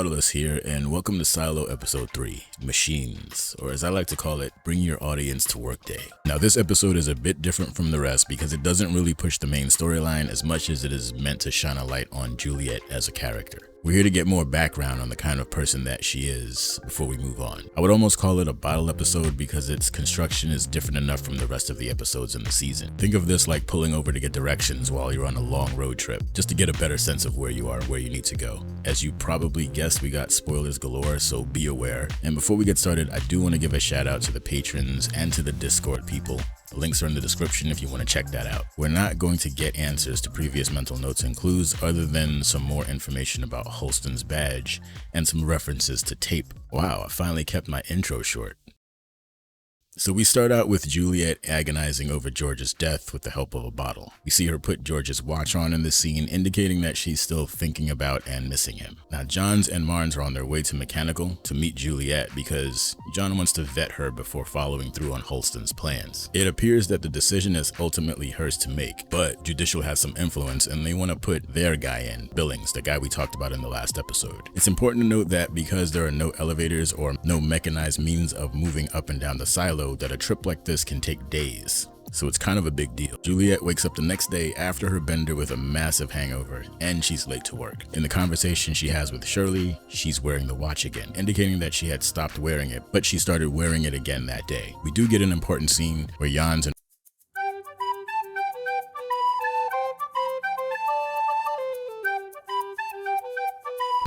Nautilus here, and welcome to Silo Episode 3, Machines, or as I like to call it, Bring Your Audience to Work Day. Now this episode is a bit different from the rest because it doesn't really push the main storyline as much as it is meant to shine a light on Juliet as a character. We're here to get more background on the kind of person that she is before we move on. I would almost call it a bottle episode because its construction is different enough from the rest of the episodes in the season. Think of this like pulling over to get directions while you're on a long road trip, just to get a better sense of where you are, where you need to go. As you probably guessed, we got spoilers galore, so be aware. And before we get started, I do want to give a shout out to the patrons and to the Discord people. The links are in the description if you want to check that out. We're not going to get answers to previous mental notes and clues other than some more information about Holston's badge and some references to tape. Wow, I finally kept my intro short. So we start out with Juliet agonizing over George's death with the help of a bottle. We see her put George's watch on in the scene, indicating that she's still thinking about and missing him. Now Johns and Marnes are on their way to Mechanical to meet Juliet because John wants to vet her before following through on Holston's plans. It appears that the decision is ultimately hers to make, but Judicial has some influence and they want to put their guy in, Billings, the guy we talked about in the last episode. It's important to note that because there are no elevators or no mechanized means of moving up and down the silo, that a trip like this can take days. So it's kind of a big deal. Juliet wakes up the next day after her bender with a massive hangover, and she's late to work. In the conversation she has with Shirley, she's wearing the watch again, indicating that she had stopped wearing it, but she started wearing it again that day. We do get an important scene where Jans and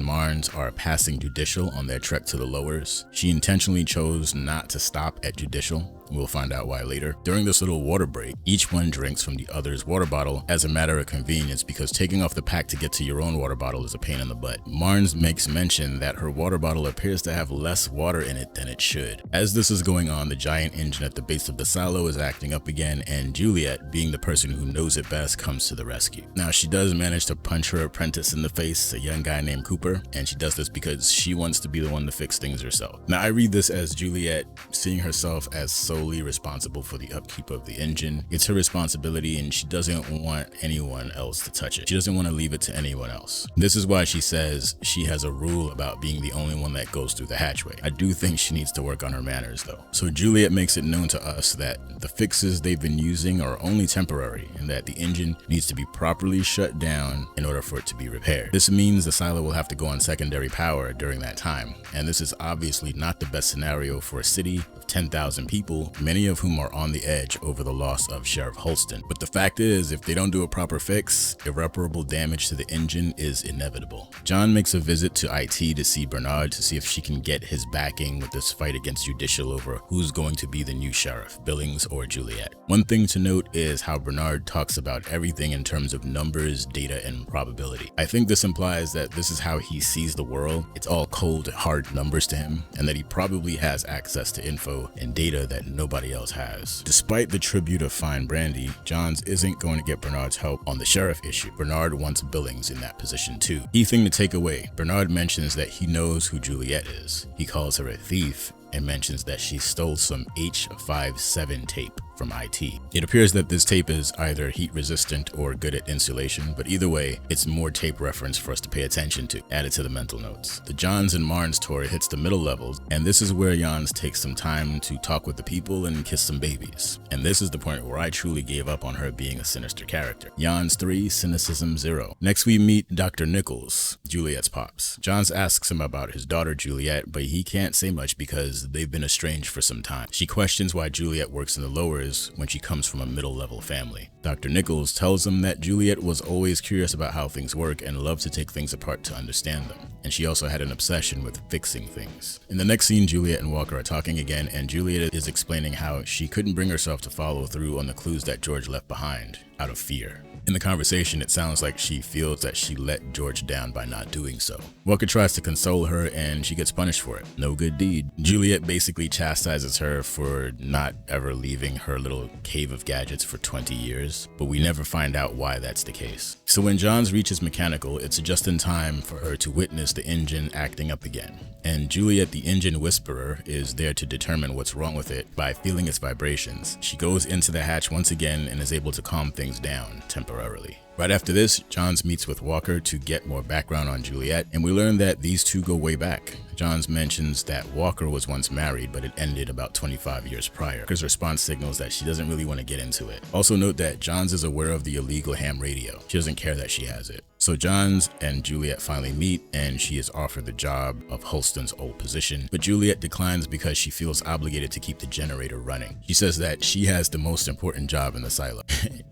Marnes are passing Judicial on their trek to the lowers. She intentionally chose not to stop at Judicial. We'll find out why later. During this little water break, each one drinks from the other's water bottle as a matter of convenience because taking off the pack to get to your own water bottle is a pain in the butt. Marnes makes mention that her water bottle appears to have less water in it than it should. As this is going on, the giant engine at the base of the silo is acting up again, and Juliet, being the person who knows it best, comes to the rescue. Now she does manage to punch her apprentice in the face, a young guy named Cooper, and she does this because she wants to be the one to fix things herself. Now I read this as Juliet seeing herself as solely responsible for the upkeep of the engine. It's her responsibility and she doesn't want anyone else to touch it. She doesn't want to leave it to anyone else. This is why she says she has a rule about being the only one that goes through the hatchway. I do think she needs to work on her manners though. So Juliet makes it known to us that the fixes they've been using are only temporary and that the engine needs to be properly shut down in order for it to be repaired. This means the silo will have to go on secondary power during that time, and this is obviously not the best scenario for a city of 10,000 people, many of whom are on the edge over the loss of Sheriff Holston. But the fact is, if they don't do a proper fix, irreparable damage to the engine is inevitable. John makes a visit to IT to see Bernard to see if she can get his backing with this fight against Judicial over who's going to be the new sheriff, Billings or Juliet. One thing to note is how Bernard talks about everything in terms of numbers, data, and probability. I think this implies that this is how he sees the world. It's all cold, hard numbers to him, and that he probably has access to info and data that nobody else has. Despite the tribute of fine brandy, Johns isn't going to get Bernard's help on the sheriff issue. Bernard wants Billings in that position too. Key thing to take away, Bernard mentions that he knows who Juliet is. He calls her a thief and mentions that she stole some H57 tape from IT. It appears that this tape is either heat resistant or good at insulation, but either way, it's more tape reference for us to pay attention to, added to the mental notes. The Johns and Marnes tour hits the middle levels, and this is where Jans takes some time to talk with the people and kiss some babies. And this is the point where I truly gave up on her being a sinister character. Jans 3, cynicism 0. Next we meet Dr. Nichols, Juliet's pops. Johns asks him about his daughter Juliet, but he can't say much because they've been estranged for some time. She questions why Juliet works in the lowers when she comes from a middle-level family. Dr. Nichols tells him that Juliet was always curious about how things work and loved to take things apart to understand them. And she also had an obsession with fixing things. In the next scene, Juliet and Walker are talking again, and Juliet is explaining how she couldn't bring herself to follow through on the clues that George left behind out of fear. In the conversation, it sounds like she feels that she let George down by not doing so. Walker tries to console her and she gets punished for it. No good deed. Juliet basically chastises her for not ever leaving her little cave of gadgets for 20 years, but we never find out why that's the case. So when Johns reaches Mechanical, it's just in time for her to witness the engine acting up again. And Juliet, the engine whisperer, is there to determine what's wrong with it by feeling its vibrations. She goes into the hatch once again and is able to calm things down temporarily. Right after this, Johns meets with Walker to get more background on Juliet, and we learn that these two go way back. Johns mentions that Walker was once married, but it ended about 25 years prior. Walker's response signals that she doesn't really want to get into it. Also note that Johns is aware of the illegal ham radio. She doesn't care that she has it. So Johns and Juliet finally meet, and she is offered the job of Holston's old position, but Juliet declines because she feels obligated to keep the generator running. She says that she has the most important job in the silo,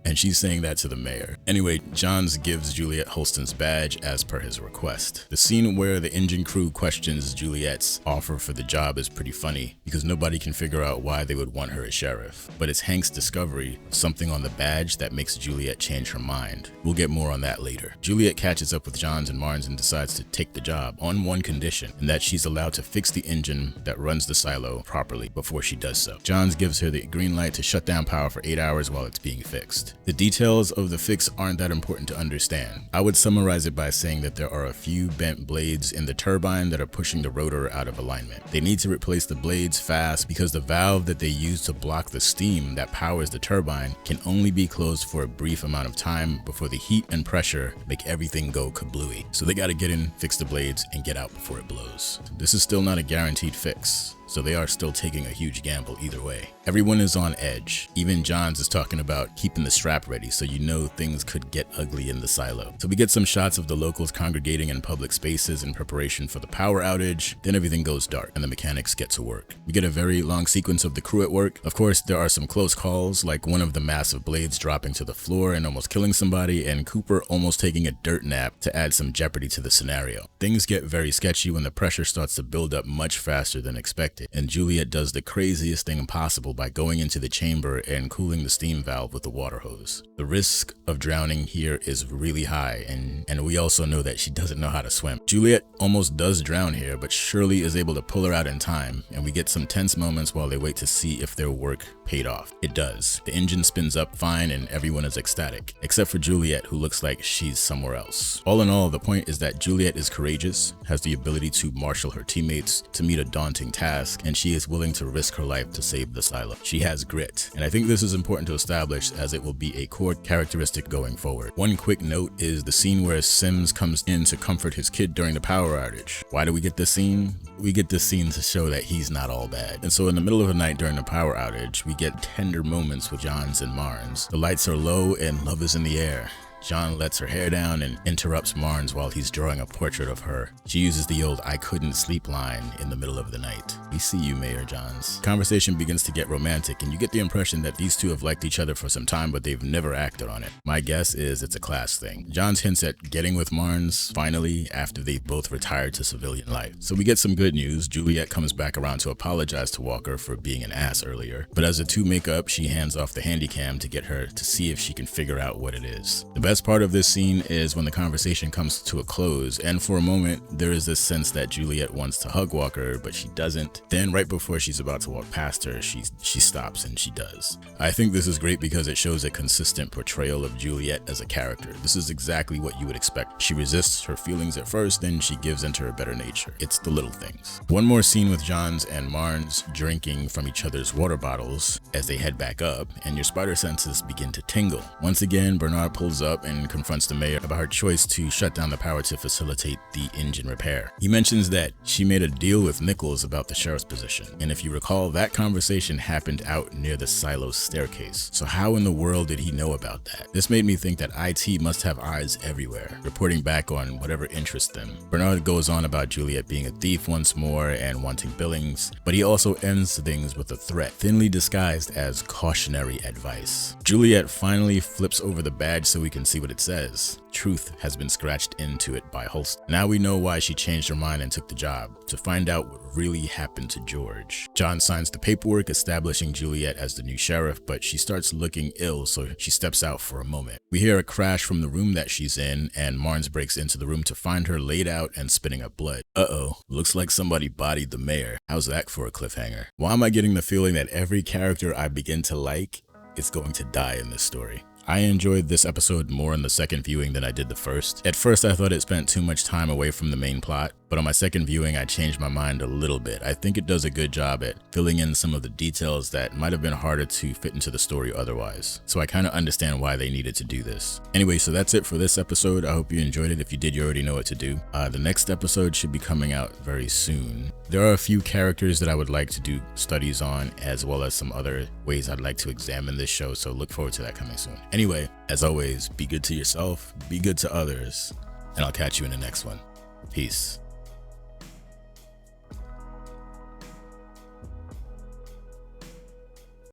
and she's saying that to the mayor. Anyway, Johns gives Juliet Holston's badge as per his request. The scene where the engine crew questions Juliet's offer for the job is pretty funny because nobody can figure out why they would want her as sheriff, but it's Hank's discovery of something on the badge that makes Juliet change her mind. We'll get more on that later. Juliet catches up with Johns and Marnes and decides to take the job on one condition, and that she's allowed to fix the engine that runs the silo properly before she does so. Johns gives her the green light to shut down power for 8 hours while it's being fixed. The details of the fix aren't that important to understand. I would summarize it by saying that there are a few bent blades in the turbine that are pushing the rotor out of alignment. They need to replace the blades fast because the valve that they use to block the steam that powers the turbine can only be closed for a brief amount of time before the heat and pressure make everything go kablooey. So they gotta get in, fix the blades, and get out before it blows. This is still not a guaranteed fix, so they are still taking a huge gamble either way. Everyone is on edge. Even Johns is talking about keeping the strap ready, so you know things could get ugly in the silo. So we get some shots of the locals congregating in public spaces in preparation for the power outage. Then everything goes dark and the mechanics get to work. We get a very long sequence of the crew at work. Of course, there are some close calls, like one of the massive blades dropping to the floor and almost killing somebody, and Cooper almost taking a dirt nap to add some jeopardy to the scenario. Things get very sketchy when the pressure starts to build up much faster than expected, and Juliet does the craziest thing possible by going into the chamber and cooling the steam valve with the water hose. The risk of drowning here is really high, and we also know that she doesn't know how to swim. Juliet almost does drown here, but Shirley is able to pull her out in time, and we get some tense moments while they wait to see if their work paid off. It does. The engine spins up fine and everyone is ecstatic, except for Juliet, who looks like she's somewhere else. All in all, the point is that Juliet is courageous, has the ability to marshal her teammates to meet a daunting task, and she is willing to risk her life to save the silo. She has grit, and I think this is important to establish as it will be a core characteristic going forward. One quick note is the scene where Sims comes in to comfort his kid during the power outage. Why do we get this scene? We get this scene to show that he's not all bad. And so in the middle of the night during the power outage, we get tender moments with Johns and Marnes. The lights are low and love is in the air. John lets her hair down and interrupts Marnes while he's drawing a portrait of her. She uses the old "I couldn't sleep" line in the middle of the night. We see you, Mayor Johns. Conversation begins to get romantic, and you get the impression that these two have liked each other for some time, but they've never acted on it. My guess is it's a class thing. Johns hints at getting with Marnes finally after they've both retired to civilian life. So we get some good news. Juliet comes back around to apologize to Walker for being an ass earlier, but as the two make up, she hands off the handycam to get her to see if she can figure out what it is. The best part of this scene is when the conversation comes to a close, and for a moment there is this sense that Juliet wants to hug Walker, but she doesn't. Then right before she's about to walk past her, she stops, and she does. I think this is great because it shows a consistent portrayal of Juliet as a character. This is exactly what you would expect. She resists her feelings at first, then she gives into her better nature. It's the little things. One more scene with Johns and Marnes drinking from each other's water bottles as they head back up, and your spider senses begin to tingle. Once again, Bernard pulls up and confronts the mayor about her choice to shut down the power to facilitate the engine repair. He mentions that she made a deal with Nichols about the sheriff's position, and if you recall, that conversation happened out near the silo's staircase. So how in the world did he know about that? This made me think that IT must have eyes everywhere, reporting back on whatever interests them. Bernard goes on about Juliet being a thief once more and wanting billings, but he also ends things with a threat, thinly disguised as cautionary advice. Juliet finally flips over the badge so we can see what it says. Truth has been scratched into it by Holston. Now we know why she changed her mind and took the job, to find out what really happened to George. John signs the paperwork establishing Juliet as the new sheriff, but she starts looking ill, so she steps out for a moment. We hear a crash from the room that she's in, and Marnes breaks into the room to find her laid out and spitting up blood. Uh-oh, looks like somebody bodied the mayor. How's that for a cliffhanger? Why am I getting the feeling that every character I begin to like is going to die in this story? I enjoyed this episode more in the second viewing than I did the first. At first, I thought it spent too much time away from the main plot, But on my second viewing, I changed my mind a little bit. I think it does a good job at filling in some of the details that might have been harder to fit into the story otherwise. So I kind of understand why they needed to do this. Anyway, so that's it for this episode. I hope you enjoyed it. If you did, you already know what to do. The next episode should be coming out very soon. There are a few characters that I would like to do studies on, as well as some other ways I'd like to examine this show, so look forward to that coming soon. Anyway, as always, be good to yourself, be good to others, and I'll catch you in the next one. Peace.